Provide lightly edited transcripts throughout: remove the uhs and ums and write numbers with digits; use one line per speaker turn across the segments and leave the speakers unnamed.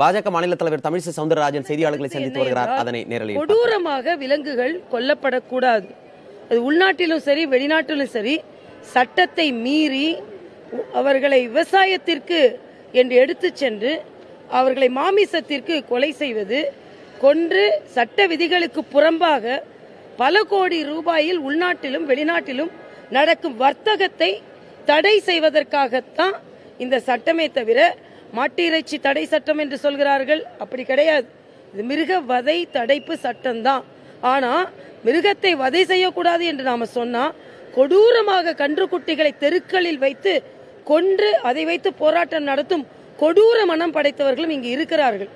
பாஜக மாநில தலைவர் தமிழிசை சவுந்தரராஜன் செய்தியாளர்களை சந்தித்து வருகிறார். அதனை நேரலை
கொடூரமாக விலங்குகள் கொல்லப்படக்கூடாது. அது உள்நாட்டிலும் சரி வெளிநாட்டிலும் சரி சட்டத்தை மீறி அவர்களை விவசாயத்திற்கு என்று எடுத்து சென்று அவர்களை மாமிசத்திற்கு கொலை செய்வது, கொன்று சட்ட விதிகளுக்கு புறம்பாக பல கோடி ரூபாயில் உள்நாட்டிலும் வெளிநாட்டிலும் நடக்கும் வர்த்தகத்தை தடை செய்வதற்காகத்தான் இந்த சட்டமே தவிர மாட்டு இறைச்சி தடை சட்டம் என்று சொல்கிறார்கள். அப்படி கிடையாது. இது மிருக வதை தடைப்பு சட்டம்தான். ஆனா மிருகத்தை வதை செய்யக்கூடாது என்று நாம சொன்னா கொடூரமாக கன்றுக்குட்டிகளை தெருக்களில் வைத்து கொன்று அதை வைத்து போராட்டம் நடத்தும் கொடூர மனம் படைத்தவர்களும் இங்கு இருக்கிறார்கள்.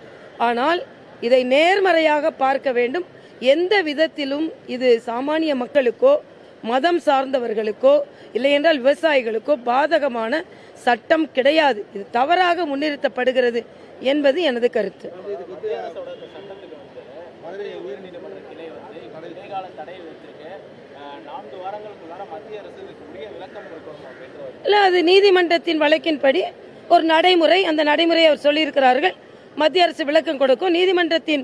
ஆனால் இதை நேர்மறையாக பார்க்க வேண்டும். எந்த விதத்திலும் இது சாமானிய மக்களுக்கோ மதம் சார்ந்தவர்களுக்கோ இல்லை என்றால் விவசாயிகளுக்கோ பாதகமான சட்டம் கிடையாது. இது தவறாக முன்னிறுத்தப்படுகிறது என்பது எனது கருத்து. இல்ல, அது நீதிமன்றத்தின் வழக்கின்படி ஒரு நடைமுறை. அந்த நடைமுறையை அவர் சொல்லியிருக்கிறார்கள். மத்திய அரசு விளக்கம் கொடுக்கும். நீதிமன்றத்தின்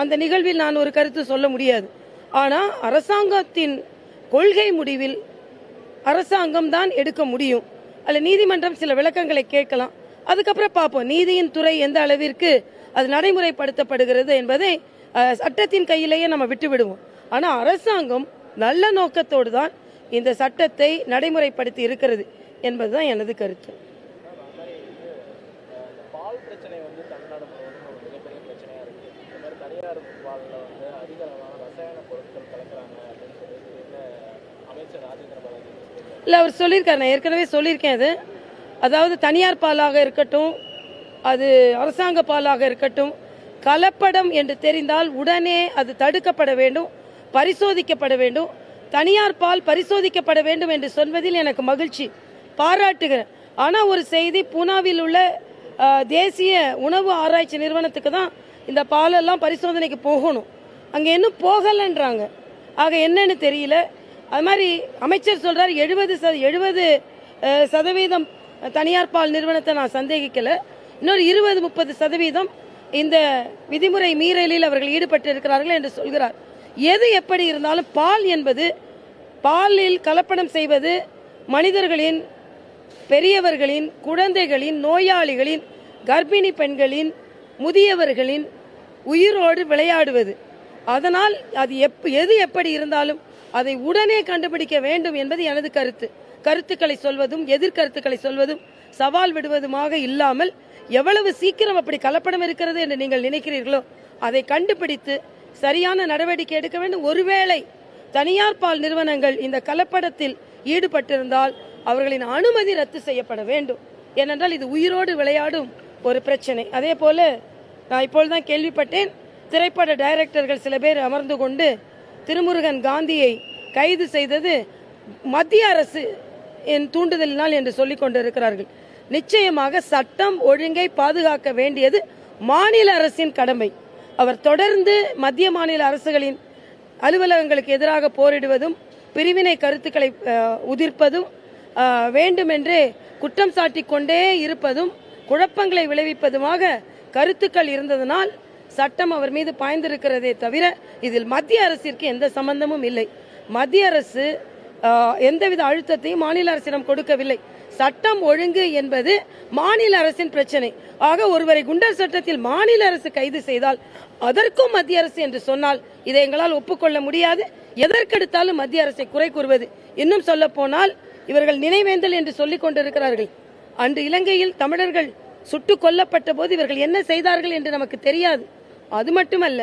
அந்த நிகழ்வில் நான் ஒரு கருத்து சொல்ல முடியாது. ஆனா அரசாங்கத்தின் கொள்கை முடிவில் அரசாங்கம் தான் எடுக்க முடியும். அல்ல நீதிமன்றம் சில விளக்கங்களை கேட்கலாம். அதுக்கப்புறம் பார்ப்போம் நீதியின் துறை எந்த அளவிற்கு அது நடைமுறைப்படுத்தப்படுகிறது என்பதை சட்டத்தின் கையிலேயே நம்ம விட்டு விடுவோம். ஆனா அரசாங்கம் நல்ல நோக்கத்தோடு தான் இந்த சட்டத்தை நடைமுறைப்படுத்தி இருக்கிறது என்பதுதான் எனது கருத்து. இல்ல, அவர் சொல்லியிருக்காரு. நான் ஏற்கனவே சொல்லியிருக்கேன். அது அதாவது தனியார் பாலாக இருக்கட்டும், அது அரசாங்க பாலாக இருக்கட்டும், கலப்படம் என்று தெரிந்தால் உடனே அது தடுக்கப்பட வேண்டும், பரிசோதிக்கப்பட வேண்டும். தனியார் பால் பரிசோதிக்கப்பட வேண்டும் என்று சொல்வதில் எனக்கு மகிழ்ச்சி, பாராட்டுகிறேன். ஆனா ஒரு செய்தி, பூனாவில் உள்ள தேசிய உணவு ஆராய்ச்சி நிறுவனத்துக்கு தான் இந்த பாலெல்லாம் பரிசோதனைக்கு போகணும். அங்க இன்னும் போகலன்றாங்க. ஆக என்னன்னு தெரியல. அது மாதிரி அமைச்சர் சொல்றாரு 70% தனியார் பால் நிறுவனத்தை நான் சந்தேகிக்கல. இன்னொரு 20-30% இந்த விதிமுறை மீறலில் அவர்கள் ஈடுபட்டு இருக்கிறார்கள் என்று சொல்கிறார். எது எப்படி இருந்தாலும் பால் என்பது, பாலில் கலப்படம் செய்வது மனிதர்களின், பெரியவர்களின், குழந்தைகளின், நோயாளிகளின், கர்ப்பிணி பெண்களின், முதியவர்களின் உயிரோடு விளையாடுவது. அதனால் அது எது எப்படி இருந்தாலும் அதை உடனே கண்டுபிடிக்க வேண்டும் என்பது எனது கருத்து. கருத்துக்களை சொல்வதும் எதிர்கருத்துக்களை சொல்வதும் சவால் விடுவதுமாக இல்லாமல் எவ்வளவு சீக்கிரம் அப்படி கலப்படம் இருக்கிறது என்று நீங்கள் நினைக்கிறீர்களோ அதை கண்டுபிடித்து சரியான நடவடிக்கை எடுக்க வேண்டும். ஒருவேளை தனியார் பால் நிறுவனங்கள் இந்த கலப்படத்தில் ஈடுபட்டிருந்தால் அவர்களின் அனுமதி ரத்து செய்யப்பட வேண்டும். ஏனென்றால் இது உயிரோடு விளையாடும் ஒரு பிரச்சனை. அதே போல நான் இப்பொழுதுதான் கேள்விப்பட்டேன், திரைப்பட டைரக்டர்கள் சில பேர் அமர்ந்து கொண்டு திருமுருகன் காந்தியை கைது செய்தது மத்திய அரசு என் தூண்டுதலினால் என்று சொல்லிக் கொண்டிருக்கிறார்கள். நிச்சயமாக சட்டம் ஒழுங்கை பாதுகாக்க வேண்டியது மாநில அரசின் கடமை. அவர் தொடர்ந்து மத்திய மாநில அரசுகளின் அலுவலகங்களுக்கு எதிராக போரிடுவதும் பிரிவினை கருத்துக்களை உதிர்ப்பதும் வேண்டுமென்றே குற்றம் சாட்டிக் கொண்டே இருப்பதும் குழப்பங்களை விளைவிப்பதுமாக கருத்துக்கள் இருந்ததனால் சட்டம் அவர் மீது பாய்ந்திருக்கிறதே தவிர இதில் மத்திய அரசிற்கு எந்த சம்பந்தமும் இல்லை. மத்திய அரசு எந்தவித அழுத்தத்தையும் மாநில அரசிடம் கொடுக்கவில்லை. சட்டம் ஒழுங்கு என்பது மாநில அரசின் பிரச்சனை. ஆக ஒருவரை குண்டர் சட்டத்தில் மாநில அரசு கைது செய்தால் அதற்கும் மத்திய அரசு என்று சொன்னால் இதை எங்களால் ஒப்புக்கொள்ள முடியாது. எதற்கெடுத்தாலும் மத்திய அரசை குறை கூறுவது. இன்னும் சொல்ல போனால் இவர்கள் நினைவேந்தல் என்று சொல்லிக் கொண்டிருக்கிறார்கள். அன்று இலங்கையில் தமிழர்கள் சுட்டுக் கொல்லப்பட்ட போது இவர்கள் என்ன செய்தார்கள் என்று நமக்கு தெரியாது. அது மட்டுமல்ல,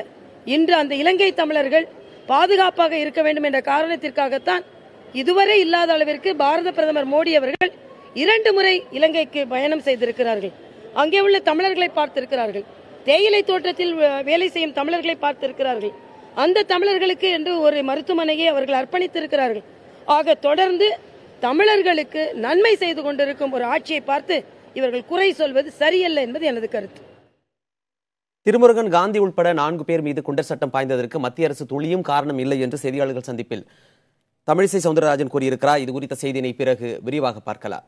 இன்று அந்த இலங்கை தமிழர்கள் பாதுகாப்பாக இருக்க வேண்டும் என்ற காரணத்திற்காகத்தான் இதுவரை இல்லாத அளவிற்கு பாரத பிரதமர் மோடி அவர்கள் 2 முறை இலங்கைக்கு பயணம் செய்திருக்கிறார்கள். அங்கே உள்ள தமிழர்களை பார்த்திருக்கிறார்கள். தேயிலை தோட்டத்தில் வேலை செய்யும் தமிழர்களை பார்த்திருக்கிறார்கள். அந்த தமிழர்களுக்கு என்று ஒரு மருத்துவமனையை அவர்கள் அர்ப்பணித்திருக்கிறார்கள். ஆக தொடர்ந்து தமிழர்களுக்கு நன்மை செய்து கொண்டிருக்கும் ஒரு ஆட்சியை பார்த்து இவர்கள் குறை சொல்வது சரியல்ல என்பது எனது கருத்து.
திருமுருகன் காந்தி உட்பட 4 பேர் மீது குண்டர் சட்டம் பாய்ந்ததற்கு மத்திய அரசு துளியும் காரணம் இல்லை என்று செய்தியாளர்கள் சந்திப்பில் தமிழிசை சவுந்தரராஜன் கூறியிருக்கிறார். இது குறித்த செய்தியினை பிறகு விரிவாக பார்க்கலாம்.